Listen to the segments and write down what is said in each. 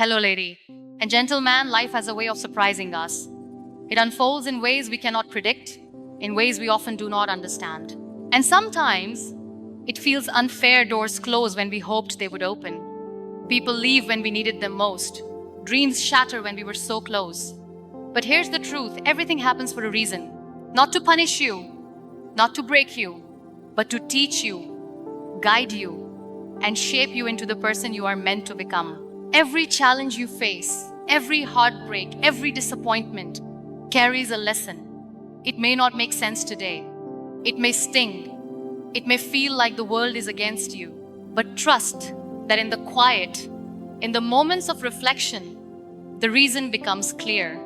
Hello, lady. And gentleman, life has a way of surprising us. It unfolds in ways we cannot predict, in ways we often do not understand. And sometimes it feels unfair. Doors close when we hoped they would open. People leave when we needed them most. Dreams shatter when we were so close. But here's the truth. Everything happens for a reason. Not to punish you, not to break you, but to teach you, guide you, and shape you into the person you are meant to become. Every challenge you face, every heartbreak, every disappointment carries a lesson. It may not make sense today. It may sting. It may feel like the world is against you. But trust that in the quiet, in the moments of reflection, the reason becomes clear.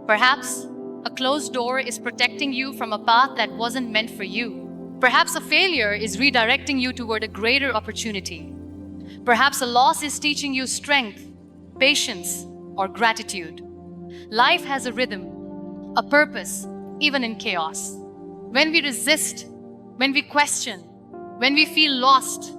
Perhaps a closed door is protecting you from a path that wasn't meant for you. Perhaps a failure is redirecting you toward a greater opportunity. Perhaps a loss is teaching you strength, patience, or gratitude. Life has a rhythm, a purpose, even in chaos. When we resist, when we question, when we feel lost,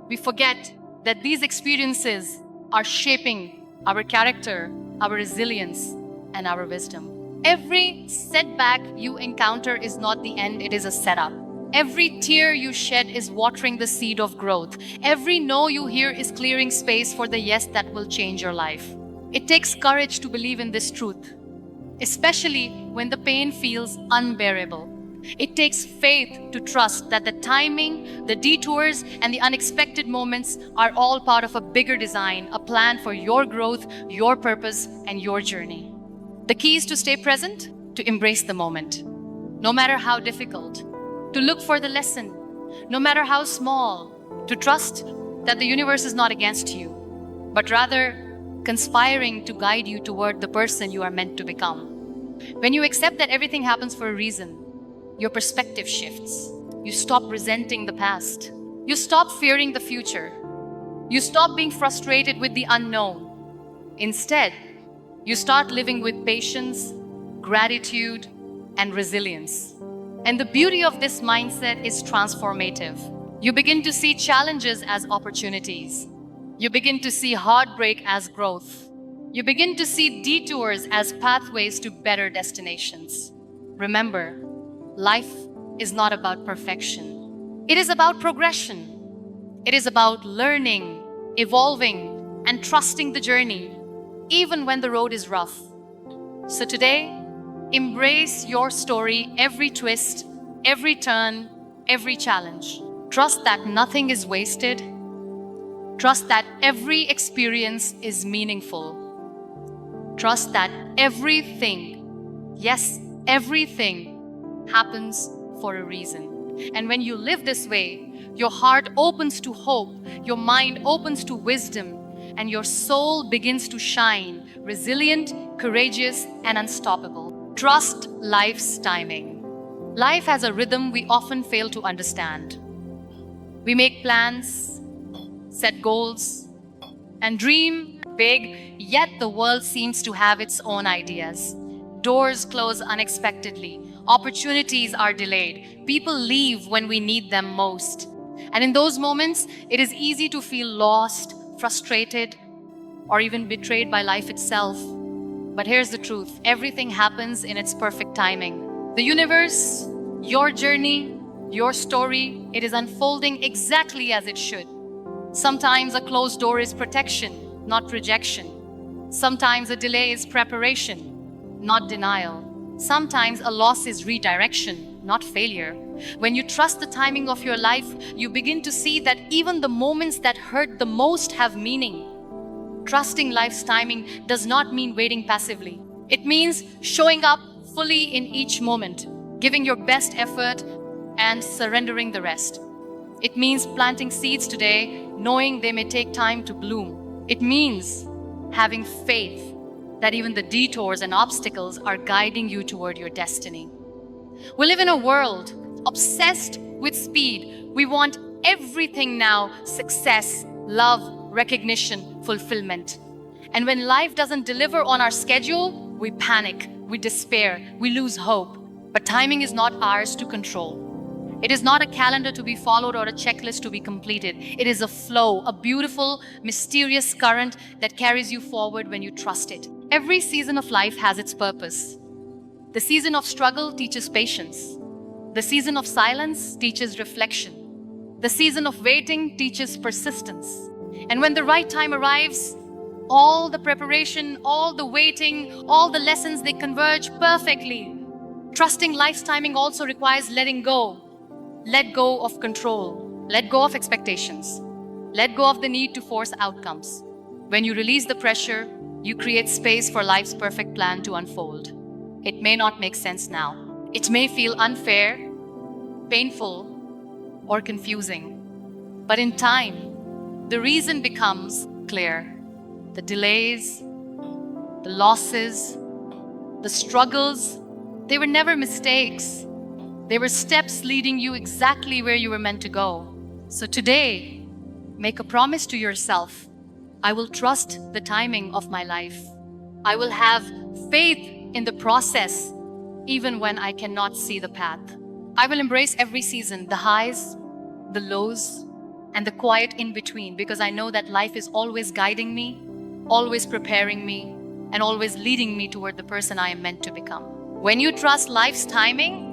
we forget that these experiences are shaping our character, our resilience, and our wisdom. Every setback you encounter is not the end, it is a setup. Every tear you shed is watering the seed of growth. Every no you hear is clearing space for the yes that will change your life. It takes courage to believe in this truth, especially when the pain feels unbearable. It takes faith to trust that the timing, the detours, and the unexpected moments are all part of a bigger design, a plan for your growth, your purpose, and your journey. The key is to stay present, to embrace the moment, no matter how difficult, to look for the lesson, no matter how small, to trust that the universe is not against you, but rather conspiring to guide you toward the person you are meant to become. When you accept that everything happens for a reason, your perspective shifts. You stop resenting the past. You stop fearing the future. You stop being frustrated with the unknown. Instead, you start living with patience, gratitude, and resilience. And the beauty of this mindset is transformative. You begin to see challenges as opportunities. You begin to see heartbreak as growth. You begin to see detours as pathways to better destinations. Remember, life is not about perfection. It is about progression. It is about learning, evolving, and trusting the journey, even when the road is rough. So today, embrace your story, every twist, every turn, every challenge. Trust that nothing is wasted. Trust that every experience is meaningful. Trust that everything, yes, everything happens for a reason. And when you live this way, your heart opens to hope, your mind opens to wisdom, and your soul begins to shine, resilient, courageous, and unstoppable. Trust life's timing. Life has a rhythm we often fail to understand. We make plans, set goals, and dream big, yet the world seems to have its own ideas. Doors close unexpectedly. Opportunities are delayed. People leave when we need them most. And in those moments, it is easy to feel lost, frustrated, or even betrayed by life itself. But here's the truth. Everything happens in its perfect timing. The universe, your journey, your story, it is unfolding exactly as it should. Sometimes a closed door is protection, not rejection. Sometimes a delay is preparation, not denial. Sometimes a loss is redirection, not failure. When you trust the timing of your life, you begin to see that even the moments that hurt the most have meaning. Trusting life's timing does not mean waiting passively. It means showing up fully in each moment, giving your best effort, and surrendering the rest. It means planting seeds today, knowing they may take time to bloom. It means having faith that even the detours and obstacles are guiding you toward your destiny. We live in a world obsessed with speed. We want everything now: success, love, recognition, fulfillment. And when life doesn't deliver on our schedule, we panic, we despair, we lose hope. But timing is not ours to control. It is not a calendar to be followed or a checklist to be completed. It is a flow, a beautiful, mysterious current that carries you forward when you trust it. Every season of life has its purpose. The season of struggle teaches patience. The season of silence teaches reflection. The season of waiting teaches persistence. And when the right time arrives, all the preparation, all the waiting, all the lessons, they converge perfectly. Trusting life's timing also requires letting go. Let go of control. Let go of expectations. Let go of the need to force outcomes. When you release the pressure, you create space for life's perfect plan to unfold. It may not make sense now. It may feel unfair, painful, or confusing. But in time, the reason becomes clear. The delays, the losses, the struggles, they were never mistakes. They were steps leading you exactly where you were meant to go. So today, make a promise to yourself. I will trust the timing of my life. I will have faith in the process, even when I cannot see the path. I will embrace every season, the highs, the lows, and the quiet in between, because I know that life is always guiding me, always preparing me, and always leading me toward the person I am meant to become. When you trust life's timing,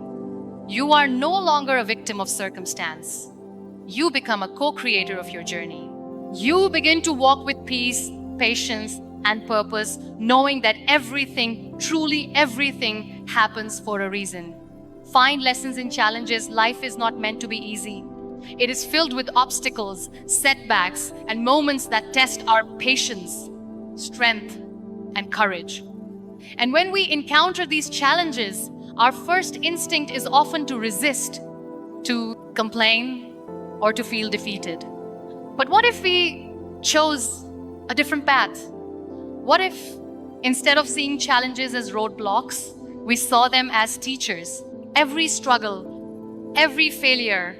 you are no longer a victim of circumstance. You become a co-creator of your journey. You begin to walk with peace, patience, and purpose, knowing that everything, truly everything, happens for a reason. Find lessons in challenges. Life is not meant to be easy. It is filled with obstacles, setbacks, and moments that test our patience, strength, and courage. And when we encounter these challenges, our first instinct is often to resist, to complain, or to feel defeated. But what if we chose a different path? What if, instead of seeing challenges as roadblocks, we saw them as teachers? Every struggle, every failure,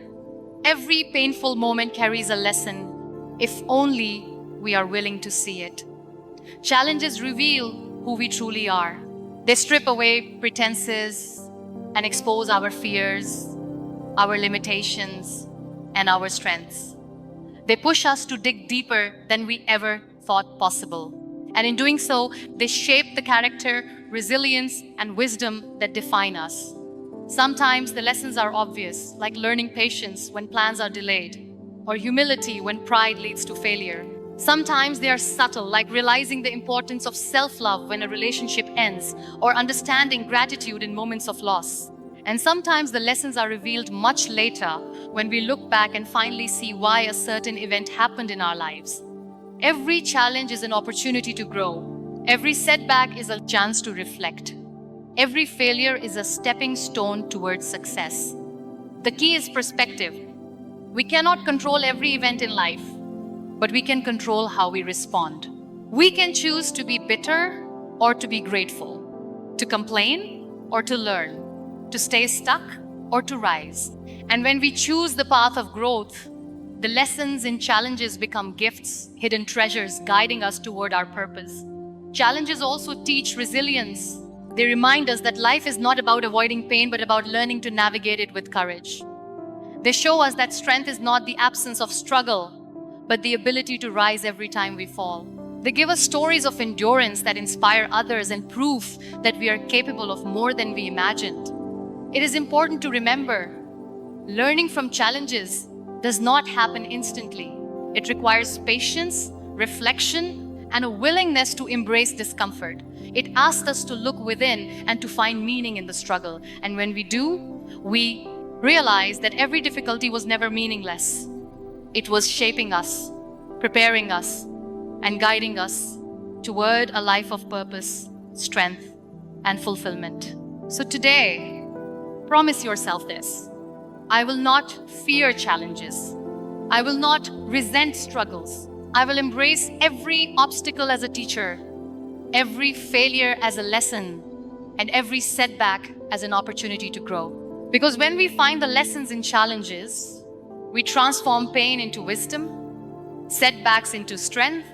every painful moment carries a lesson, if only we are willing to see it. Challenges reveal who we truly are. They strip away pretenses and expose our fears, our limitations, and our strengths. They push us to dig deeper than we ever thought possible. And in doing so, they shape the character, resilience, and wisdom that define us. Sometimes the lessons are obvious, like learning patience when plans are delayed, or humility when pride leads to failure. Sometimes they are subtle, like realizing the importance of self-love when a relationship ends, or understanding gratitude in moments of loss. And sometimes the lessons are revealed much later, when we look back and finally see why a certain event happened in our lives. Every challenge is an opportunity to grow. Every setback is a chance to reflect. Every failure is a stepping stone towards success. The key is perspective. We cannot control every event in life, but we can control how we respond. We can choose to be bitter or to be grateful, to complain or to learn, to stay stuck or to rise. And when we choose the path of growth, the lessons in challenges become gifts, hidden treasures guiding us toward our purpose. Challenges also teach resilience. They remind us that life is not about avoiding pain, but about learning to navigate it with courage. They show us that strength is not the absence of struggle, but the ability to rise every time we fall. They give us stories of endurance that inspire others and proof that we are capable of more than we imagined. It is important to remember, learning from challenges does not happen instantly. It requires patience, reflection, and a willingness to embrace discomfort. It asks us to look within and to find meaning in the struggle. And when we do, we realize that every difficulty was never meaningless. It was shaping us, preparing us, and guiding us toward a life of purpose, strength, and fulfillment. So today, promise yourself this. I will not fear challenges. I will not resent struggles. I will embrace every obstacle as a teacher, every failure as a lesson, and every setback as an opportunity to grow. Because when we find the lessons in challenges, we transform pain into wisdom, setbacks into strength,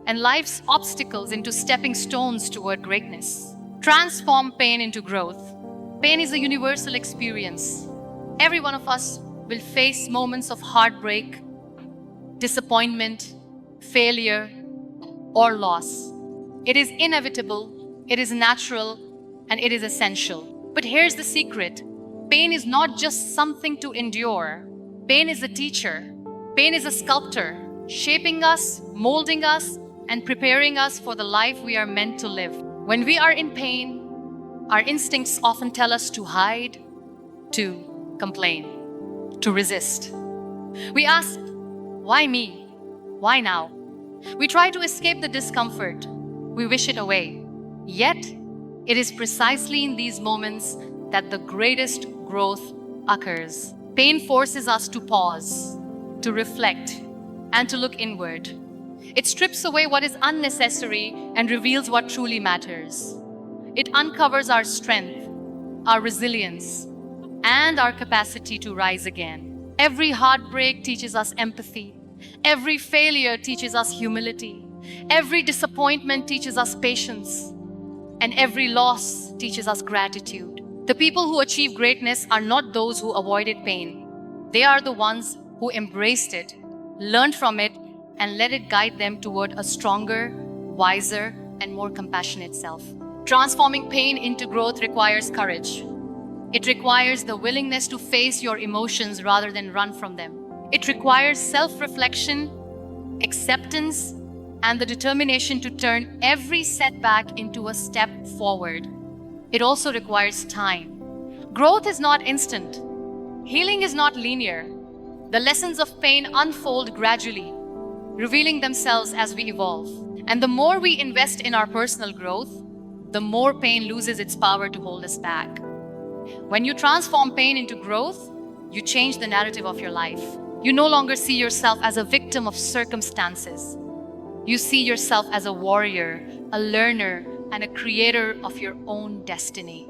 and life's obstacles into stepping stones toward greatness. Transform pain into growth. Pain is a universal experience. Every one of us will face moments of heartbreak, disappointment, failure, or loss. It is inevitable, it is natural, and it is essential. But here's the secret. Pain is not just something to endure. Pain is a teacher. Pain is a sculptor, shaping us, molding us, and preparing us for the life we are meant to live. When we are in pain, our instincts often tell us to hide, to complain, to resist. We ask, why me? Why now? We try to escape the discomfort. We wish it away. Yet, it is precisely in these moments that the greatest growth occurs. Pain forces us to pause, to reflect, and to look inward. It strips away what is unnecessary and reveals what truly matters. It uncovers our strength, our resilience, and our capacity to rise again. Every heartbreak teaches us empathy. Every failure teaches us humility. Every disappointment teaches us patience. And every loss teaches us gratitude. The people who achieve greatness are not those who avoided pain. They are the ones who embraced it, learned from it, and let it guide them toward a stronger, wiser, and more compassionate self. Transforming pain into growth requires courage. It requires the willingness to face your emotions rather than run from them. It requires self-reflection, acceptance, and the determination to turn every setback into a step forward. It also requires time. Growth is not instant. Healing is not linear. The lessons of pain unfold gradually, revealing themselves as we evolve. And the more we invest in our personal growth, the more pain loses its power to hold us back. When you transform pain into growth, you change the narrative of your life. You no longer see yourself as a victim of circumstances. You see yourself as a warrior, a learner, and a creator of your own destiny.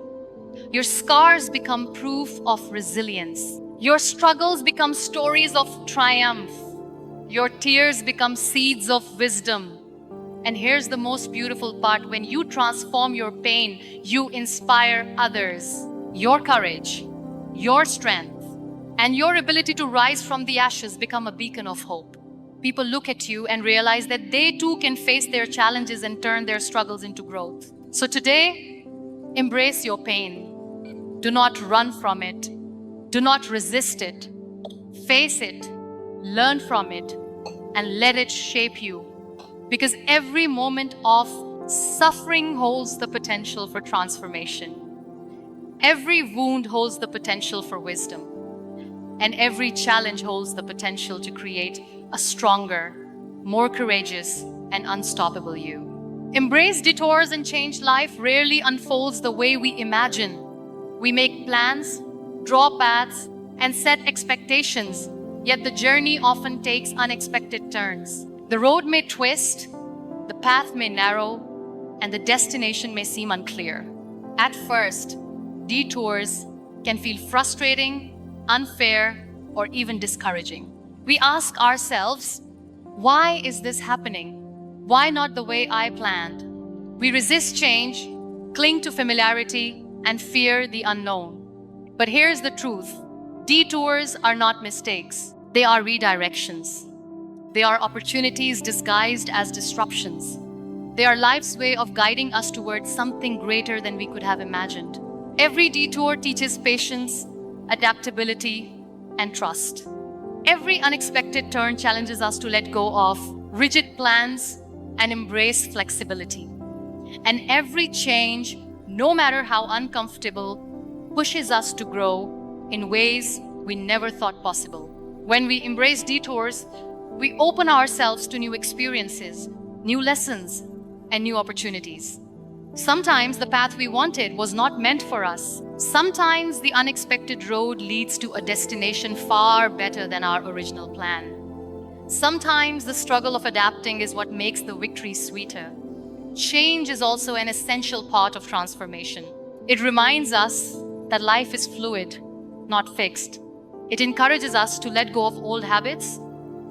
Your scars become proof of resilience. Your struggles become stories of triumph. Your tears become seeds of wisdom. And here's the most beautiful part. When you transform your pain, you inspire others. Your courage, your strength, and your ability to rise from the ashes become a beacon of hope. People look at you and realize that they too can face their challenges and turn their struggles into growth. So today, embrace your pain. Do not run from it. Do not resist it. Face it, learn from it, and let it shape you. Because every moment of suffering holds the potential for transformation. Every wound holds the potential for wisdom. And every challenge holds the potential to create a stronger, more courageous, and unstoppable you. Embrace detours and change life rarely unfolds the way we imagine. We make plans, draw paths, and set expectations, yet the journey often takes unexpected turns. The road may twist, the path may narrow, and the destination may seem unclear. At first, detours can feel frustrating, unfair, or even discouraging. We ask ourselves, why is this happening? Why not the way I planned? We resist change, cling to familiarity, and fear the unknown. But here's the truth. Detours are not mistakes. They are redirections. They are opportunities disguised as disruptions. They are life's way of guiding us towards something greater than we could have imagined. Every detour teaches patience, adaptability, and trust. Every unexpected turn challenges us to let go of rigid plans and embrace flexibility. And every change, no matter how uncomfortable, pushes us to grow in ways we never thought possible. When we embrace detours, we open ourselves to new experiences, new lessons, and new opportunities. Sometimes the path we wanted was not meant for us. Sometimes the unexpected road leads to a destination far better than our original plan. Sometimes the struggle of adapting is what makes the victory sweeter. Change is also an essential part of transformation. It reminds us that life is fluid, not fixed. It encourages us to let go of old habits,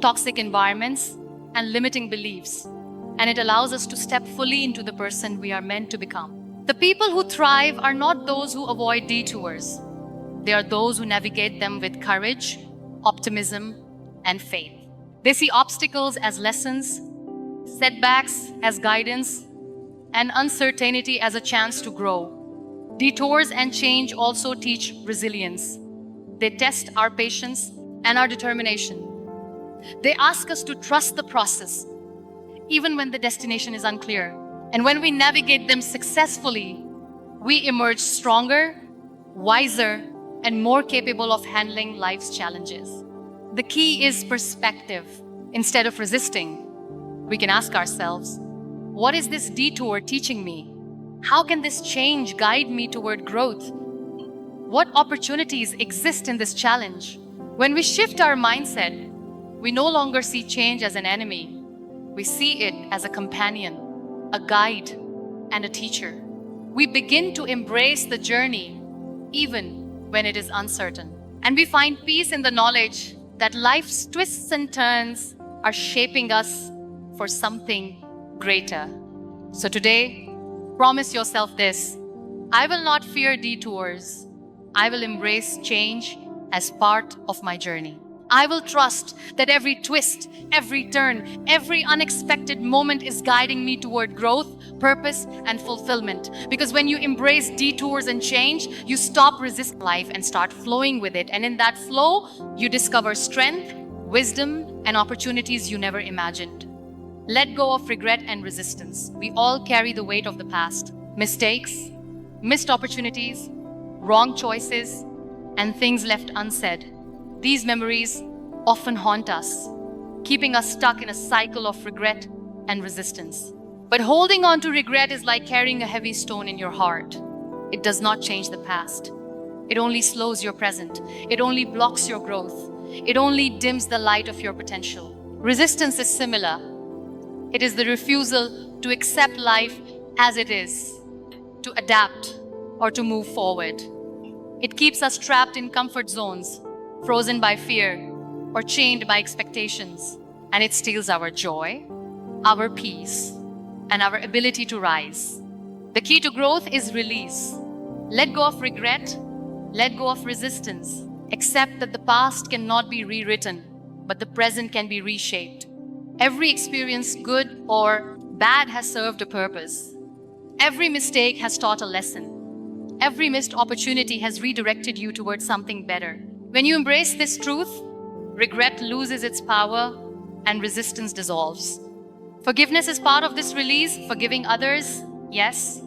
toxic environments, and limiting beliefs. And it allows us to step fully into the person we are meant to become. The people who thrive are not those who avoid detours. They are those who navigate them with courage, optimism, and faith. They see obstacles as lessons, setbacks as guidance, and uncertainty as a chance to grow. Detours and change also teach resilience. They test our patience and our determination. They ask us to trust the process, even when the destination is unclear. And when we navigate them successfully, we emerge stronger, wiser, and more capable of handling life's challenges. The key is perspective. Instead of resisting, we can ask ourselves, what is this detour teaching me? How can this change guide me toward growth? What opportunities exist in this challenge? When we shift our mindset, we no longer see change as an enemy. We see it as a companion, a guide, and a teacher. We begin to embrace the journey, even when it is uncertain. And we find peace in the knowledge that life's twists and turns are shaping us for something greater. So today, promise yourself this: I will not fear detours. I will embrace change as part of my journey. I will trust that every twist, every turn, every unexpected moment is guiding me toward growth, purpose, and fulfillment. Because when you embrace detours and change, you stop resisting life and start flowing with it. And in that flow, you discover strength, wisdom, and opportunities you never imagined. Let go of regret and resistance. We all carry the weight of the past. Mistakes, missed opportunities, wrong choices, and things left unsaid. These memories often haunt us, keeping us stuck in a cycle of regret and resistance. But holding on to regret is like carrying a heavy stone in your heart. It does not change the past. It only slows your present. It only blocks your growth. It only dims the light of your potential. Resistance is similar. It is the refusal to accept life as it is, to adapt, or to move forward. It keeps us trapped in comfort zones, frozen by fear, or chained by expectations. And it steals our joy, our peace, and our ability to rise. The key to growth is release. Let go of regret, let go of resistance. Accept that the past cannot be rewritten, but the present can be reshaped. Every experience, good or bad, has served a purpose. Every mistake has taught a lesson. Every missed opportunity has redirected you towards something better. When you embrace this truth, regret loses its power and resistance dissolves. Forgiveness is part of this release. Forgiving others, yes,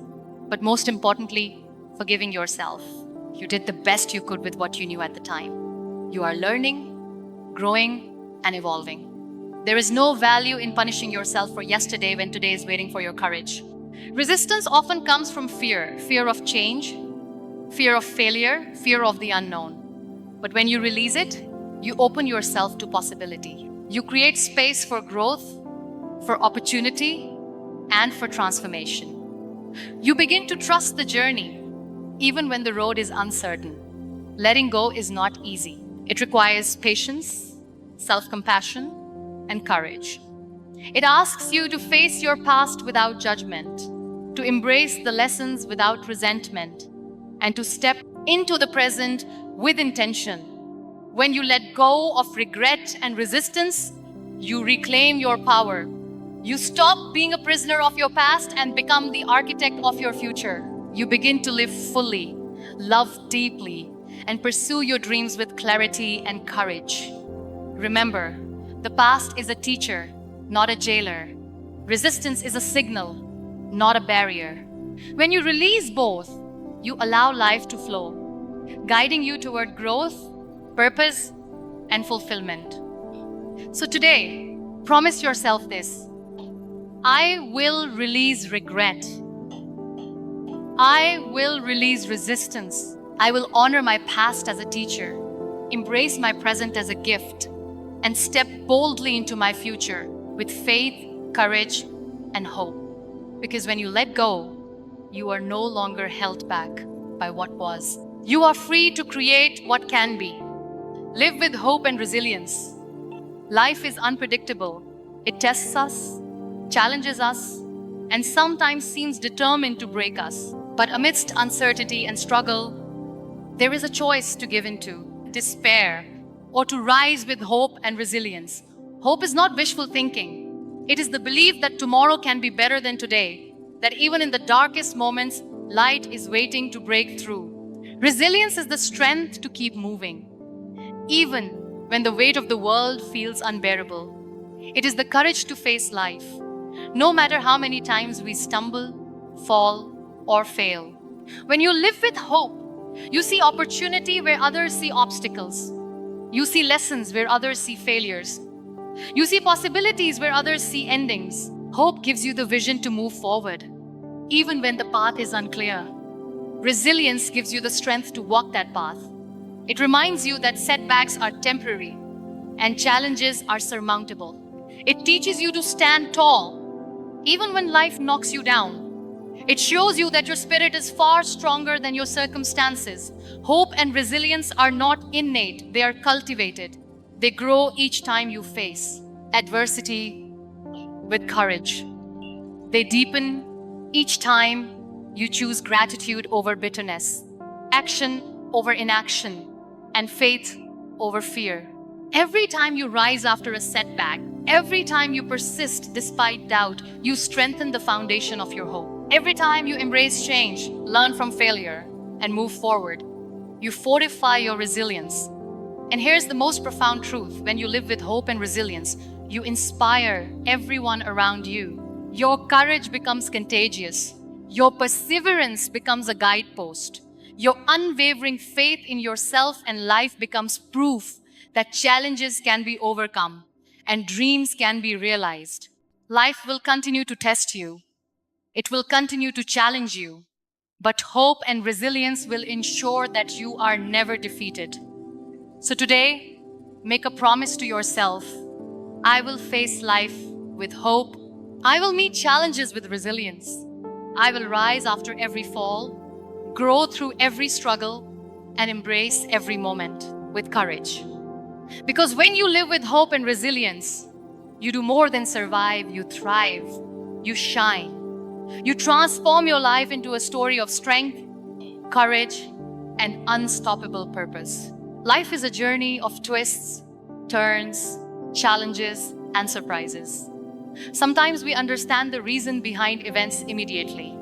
but most importantly, forgiving yourself. You did the best you could with what you knew at the time. You are learning, growing, and evolving. There is no value in punishing yourself for yesterday when today is waiting for your courage. Resistance often comes from fear of change, fear of failure, fear of the unknown. But when you release it, you open yourself to possibility. You create space for growth, for opportunity, and for transformation. You begin to trust the journey, even when the road is uncertain. Letting go is not easy. It requires patience, self-compassion, and courage. It asks you to face your past without judgment, to embrace the lessons without resentment, and to step into the present with intention. When you let go of regret and resistance, you reclaim your power. You stop being a prisoner of your past and become the architect of your future. You begin to live fully, love deeply, and pursue your dreams with clarity and courage. Remember, the past is a teacher, not a jailer. Resistance is a signal, not a barrier. When you release both, you allow life to flow, guiding you toward growth, purpose, and fulfillment. So today, promise yourself this: I will release regret. I will release resistance. I will honor my past as a teacher, embrace my present as a gift, and step boldly into my future with faith, courage, and hope. Because when you let go, you are no longer held back by what was. You are free to create what can be. Live with hope and resilience. Life is unpredictable. It tests us, challenges us, and sometimes seems determined to break us. But amidst uncertainty and struggle, There is a choice to give into despair or to rise with hope and resilience. Hope is not wishful thinking. It is the belief that tomorrow can be better than today, that even in the darkest moments, light is waiting to break through. Resilience is the strength to keep moving, even when the weight of the world feels unbearable. It is the courage to face life, no matter how many times we stumble, fall, or fail. When you live with hope, you see opportunity where others see obstacles. You see lessons where others see failures. You see possibilities where others see endings. Hope gives you the vision to move forward, even when the path is unclear. Resilience gives you the strength to walk that path. It reminds you that setbacks are temporary and challenges are surmountable. It teaches you to stand tall, even when life knocks you down. It shows you that your spirit is far stronger than your circumstances. Hope and resilience are not innate, they are cultivated. They grow each time you face adversity with courage. They deepen each time you choose gratitude over bitterness, action over inaction, and faith over fear. Every time you rise after a setback, every time you persist despite doubt, you strengthen the foundation of your hope. Every time you embrace change, learn from failure, and move forward, you fortify your resilience. And here's the most profound truth: when you live with hope and resilience, you inspire everyone around you. Your courage becomes contagious. Your perseverance becomes a guidepost. Your unwavering faith in yourself and life becomes proof that challenges can be overcome and dreams can be realized. Life will continue to test you. It will continue to challenge you. But hope and resilience will ensure that you are never defeated. So today, make a promise to yourself: I will face life with hope. I will meet challenges with resilience. I will rise after every fall, grow through every struggle, and embrace every moment with courage. Because when you live with hope and resilience, you do more than survive, you thrive, you shine. You transform your life into a story of strength, courage, and unstoppable purpose. Life is a journey of twists, turns, challenges, and surprises. Sometimes we understand the reason behind events immediately,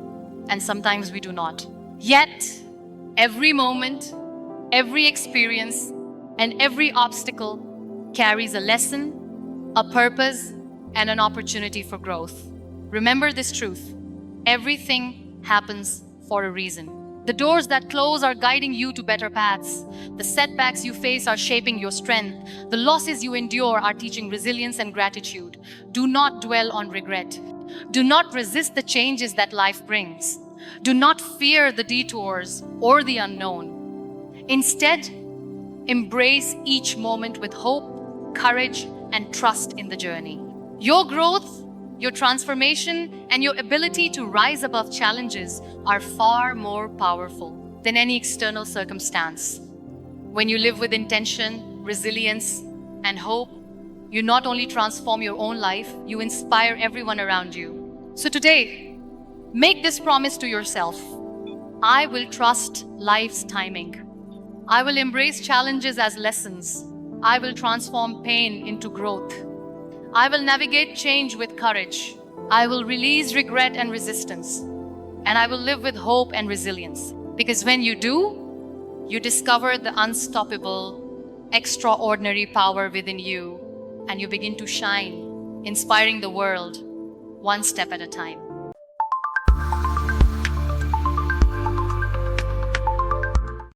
and sometimes we do not. Yet, every moment, every experience, and every obstacle carries a lesson, a purpose, and an opportunity for growth. Remember this truth: everything happens for a reason. The doors that close are guiding you to better paths. The setbacks you face are shaping your strength. The losses you endure are teaching resilience and gratitude. Do not dwell on regret. Do not resist the changes that life brings. Do not fear the detours or the unknown. Instead, embrace each moment with hope, courage, and trust in the journey. Your growth, your transformation, and your ability to rise above challenges are far more powerful than any external circumstance. When you live with intention, resilience, and hope, you not only transform your own life, you inspire everyone around you. So today, make this promise to yourself: I will trust life's timing. I will embrace challenges as lessons. I will transform pain into growth. I will navigate change with courage. I will release regret and resistance. And I will live with hope and resilience. Because when you do, you discover the unstoppable, extraordinary power within you, and you begin to shine, inspiring the world one step at a time.